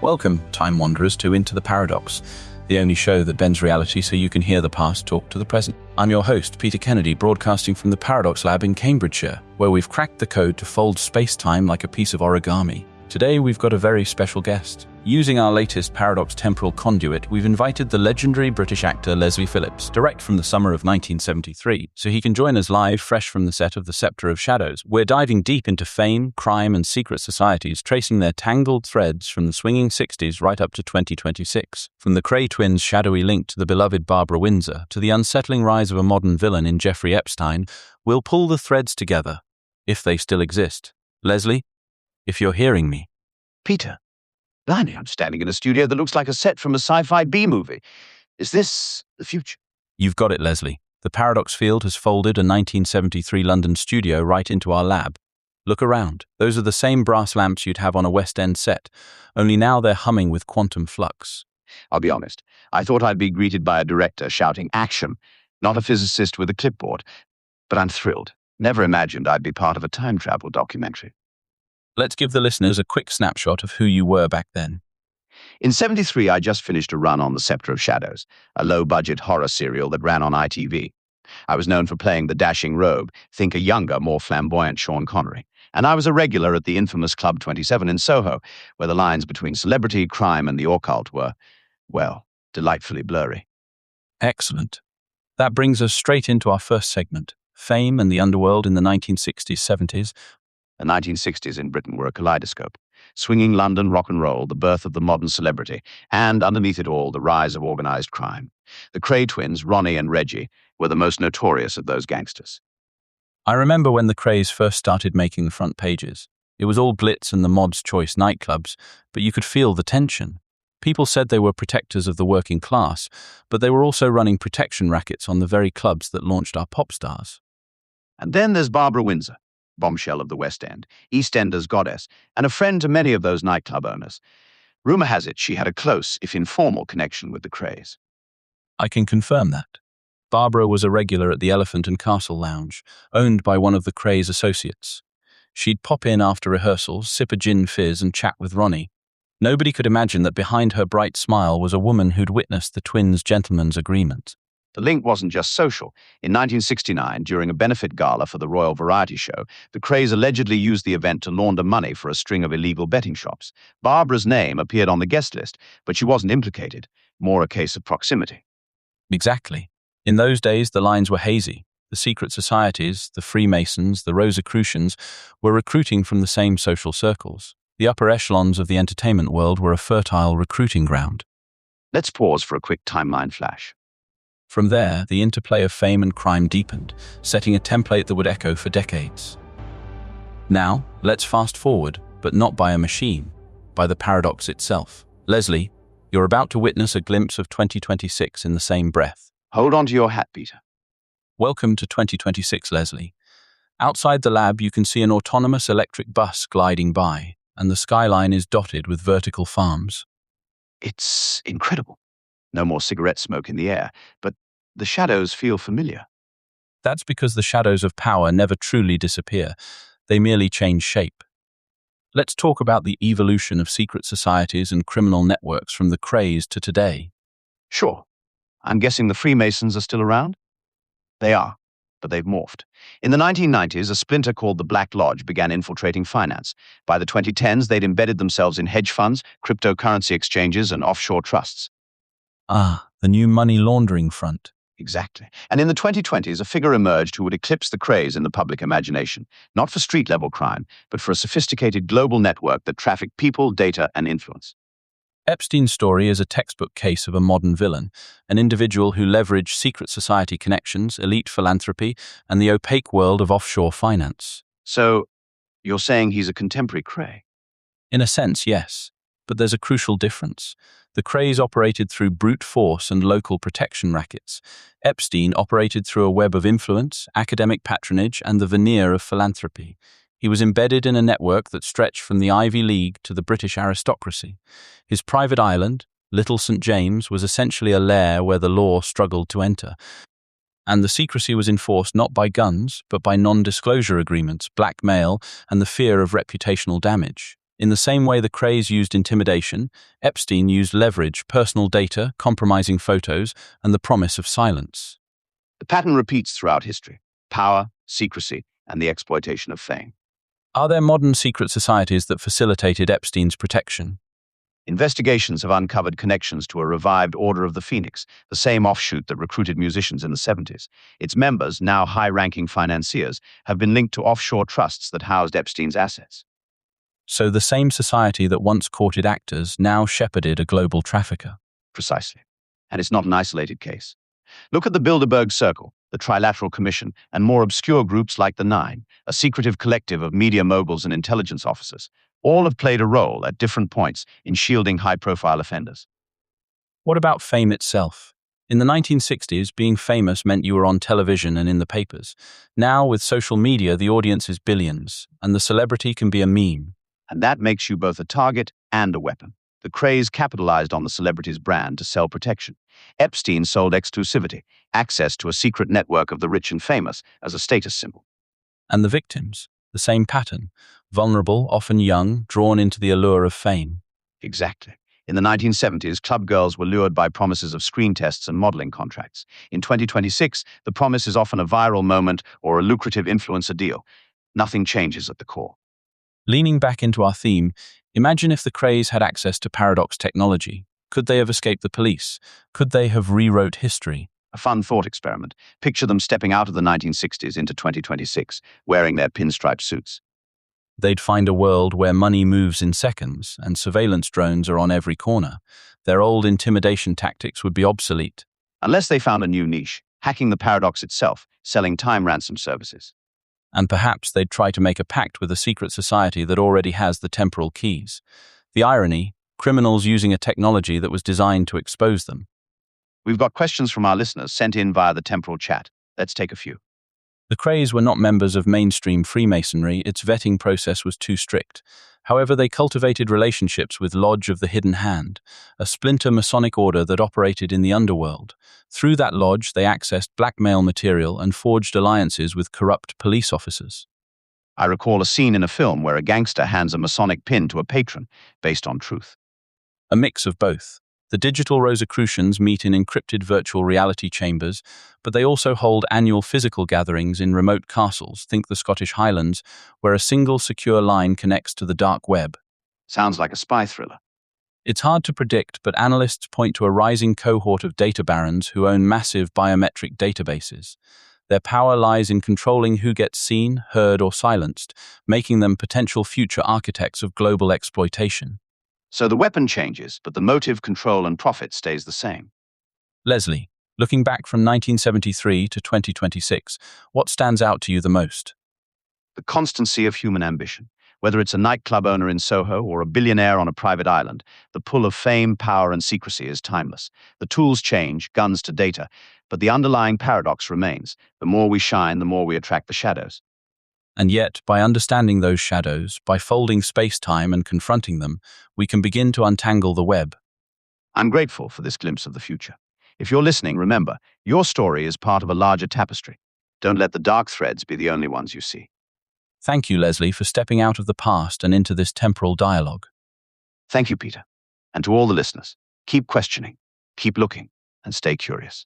Welcome, time wanderers, to Into the Paradox, the only show that bends reality so you can hear the past talk to the present. I'm your host, Peter Kennedy, broadcasting from the Paradox Lab in Cambridgeshire, where we've cracked the code to fold space-time like a piece of origami. Today, we've got a very special guest. Using our latest Paradox temporal conduit, we've invited the legendary British actor Leslie Phillips, direct from the summer of 1973, so he can join us live, fresh from the set of The Sceptre of Shadows. We're diving deep into fame, crime, and secret societies, tracing their tangled threads from the swinging 60s right up to 2026. From the Kray twins' shadowy link to the beloved Barbara Windsor, to the unsettling rise of a modern villain in Jeffrey Epstein, we'll pull the threads together, if they still exist. Leslie, if you're hearing me. Peter, blimey, I'm standing in a studio that looks like a set from a sci-fi B-movie. Is this the future? You've got it, Leslie. The Paradox field has folded a 1973 London studio right into our lab. Look around. Those are the same brass lamps you'd have on a West End set, only now they're humming with quantum flux. I'll be honest. I thought I'd be greeted by a director shouting action, not a physicist with a clipboard. But I'm thrilled. Never imagined I'd be part of a time travel documentary. Let's give the listeners a quick snapshot of who you were back then. In '73, I just finished a run on The Sceptre of Shadows, a low-budget horror serial that ran on ITV. I was known for playing the dashing rogue, think a younger, more flamboyant Sean Connery. And I was a regular at the infamous Club 27 in Soho, where the lines between celebrity, crime, and the occult were, well, delightfully blurry. Excellent. That brings us straight into our first segment, fame and the underworld in the 1960s, 70s. The 1960s in Britain were a kaleidoscope. Swinging London rock and roll, the birth of the modern celebrity, and underneath it all, the rise of organised crime. The Kray twins, Ronnie and Reggie, were the most notorious of those gangsters. I remember when the Krays first started making the front pages. It was all glitz and the mod's choice nightclubs, but you could feel the tension. People said they were protectors of the working class, but they were also running protection rackets on the very clubs that launched our pop stars. And then there's Barbara Windsor, bombshell of the West End, EastEnders goddess, and a friend to many of those nightclub owners. Rumour has it she had a close, if informal, connection with the Krays. I can confirm that. Barbara was a regular at the Elephant and Castle Lounge, owned by one of the Krays' associates. She'd pop in after rehearsals, sip a gin fizz, and chat with Ronnie. Nobody could imagine that behind her bright smile was a woman who'd witnessed the twins' gentleman's agreement. The link wasn't just social. In 1969, during a benefit gala for the Royal Variety Show, the Krays allegedly used the event to launder money for a string of illegal betting shops. Barbara's name appeared on the guest list, but she wasn't implicated, more a case of proximity. Exactly. In those days, the lines were hazy. The secret societies, the Freemasons, the Rosicrucians were recruiting from the same social circles. The upper echelons of the entertainment world were a fertile recruiting ground. Let's pause for a quick timeline flash. From there, the interplay of fame and crime deepened, setting a template that would echo for decades. Now, let's fast forward, but not by a machine, by the paradox itself. Leslie, you're about to witness a glimpse of 2026 in the same breath. Hold on to your hat, Peter. Welcome to 2026, Leslie. Outside the lab, you can see an autonomous electric bus gliding by, and the skyline is dotted with vertical farms. It's incredible. No more cigarette smoke in the air, but the shadows feel familiar. That's because the shadows of power never truly disappear. They merely change shape. Let's talk about the evolution of secret societies and criminal networks from the Krays to today. Sure. I'm guessing the Freemasons are still around? They are, but they've morphed. In the 1990s, a splinter called the Black Lodge began infiltrating finance. By the 2010s, they'd embedded themselves in hedge funds, cryptocurrency exchanges, and offshore trusts. Ah, the new money laundering front. Exactly. And in the 2020s, a figure emerged who would eclipse the Krays in the public imagination, not for street-level crime, but for a sophisticated global network that trafficked people, data, and influence. Epstein's story is a textbook case of a modern villain, an individual who leveraged secret society connections, elite philanthropy, and the opaque world of offshore finance. So, you're saying he's a contemporary Kray? In a sense, yes. But there's a crucial difference. The Krays operated through brute force and local protection rackets. Epstein operated through a web of influence, academic patronage, and the veneer of philanthropy. He was embedded in a network that stretched from the Ivy League to the British aristocracy. His private island, Little St. James, was essentially a lair where the law struggled to enter. And the secrecy was enforced not by guns, but by non-disclosure agreements, blackmail, and the fear of reputational damage. In the same way the Krays used intimidation, Epstein used leverage, personal data, compromising photos, and the promise of silence. The pattern repeats throughout history: power, secrecy, and the exploitation of fame. Are there modern secret societies that facilitated Epstein's protection? Investigations have uncovered connections to a revived Order of the Phoenix, the same offshoot that recruited musicians in the 70s. Its members, now high-ranking financiers, have been linked to offshore trusts that housed Epstein's assets. So the same society that once courted actors now shepherded a global trafficker. Precisely. And it's not an isolated case. Look at the Bilderberg Circle, the Trilateral Commission, and more obscure groups like the Nine, a secretive collective of media moguls and intelligence officers. All have played a role at different points in shielding high-profile offenders. What about fame itself? In the 1960s, being famous meant you were on television and in the papers. Now, with social media, the audience is billions, and the celebrity can be a meme. And that makes you both a target and a weapon. The Krays capitalized on the celebrity's brand to sell protection. Epstein sold exclusivity, access to a secret network of the rich and famous, as a status symbol. And the victims? The same pattern. Vulnerable, often young, drawn into the allure of fame. Exactly. In the 1970s, club girls were lured by promises of screen tests and modeling contracts. In 2026, the promise is often a viral moment or a lucrative influencer deal. Nothing changes at the core. Leaning back into our theme, imagine if the Krays had access to Paradox technology. Could they have escaped the police? Could they have rewrote history? A fun thought experiment. Picture them stepping out of the 1960s into 2026, wearing their pinstripe suits. They'd find a world where money moves in seconds and surveillance drones are on every corner. Their old intimidation tactics would be obsolete. Unless they found a new niche, hacking the Paradox itself, selling time ransom services. And perhaps they'd try to make a pact with a secret society that already has the temporal keys. The irony, criminals using a technology that was designed to expose them. We've got questions from our listeners sent in via the temporal chat. Let's take a few. The Krays were not members of mainstream Freemasonry. Its vetting process was too strict. However, they cultivated relationships with Lodge of the Hidden Hand, a splinter Masonic order that operated in the underworld. Through that lodge, they accessed blackmail material and forged alliances with corrupt police officers. I recall a scene in a film where a gangster hands a Masonic pin to a patron, based on truth. A mix of both. The digital Rosicrucians meet in encrypted virtual reality chambers, but they also hold annual physical gatherings in remote castles, think the Scottish Highlands, where a single secure line connects to the dark web. Sounds like a spy thriller. It's hard to predict, but analysts point to a rising cohort of data barons who own massive biometric databases. Their power lies in controlling who gets seen, heard, or silenced, making them potential future architects of global exploitation. So the weapon changes, but the motive, control, and profit stays the same. Leslie, looking back from 1973 to 2026, what stands out to you the most? The constancy of human ambition. Whether it's a nightclub owner in Soho or a billionaire on a private island, the pull of fame, power, and secrecy is timeless. The tools change, guns to data, but the underlying paradox remains. The more we shine, the more we attract the shadows. And yet, by understanding those shadows, by folding space-time and confronting them, we can begin to untangle the web. I'm grateful for this glimpse of the future. If you're listening, remember, your story is part of a larger tapestry. Don't let the dark threads be the only ones you see. Thank you, Leslie, for stepping out of the past and into this temporal dialogue. Thank you, Peter. And to all the listeners, keep questioning, keep looking, and stay curious.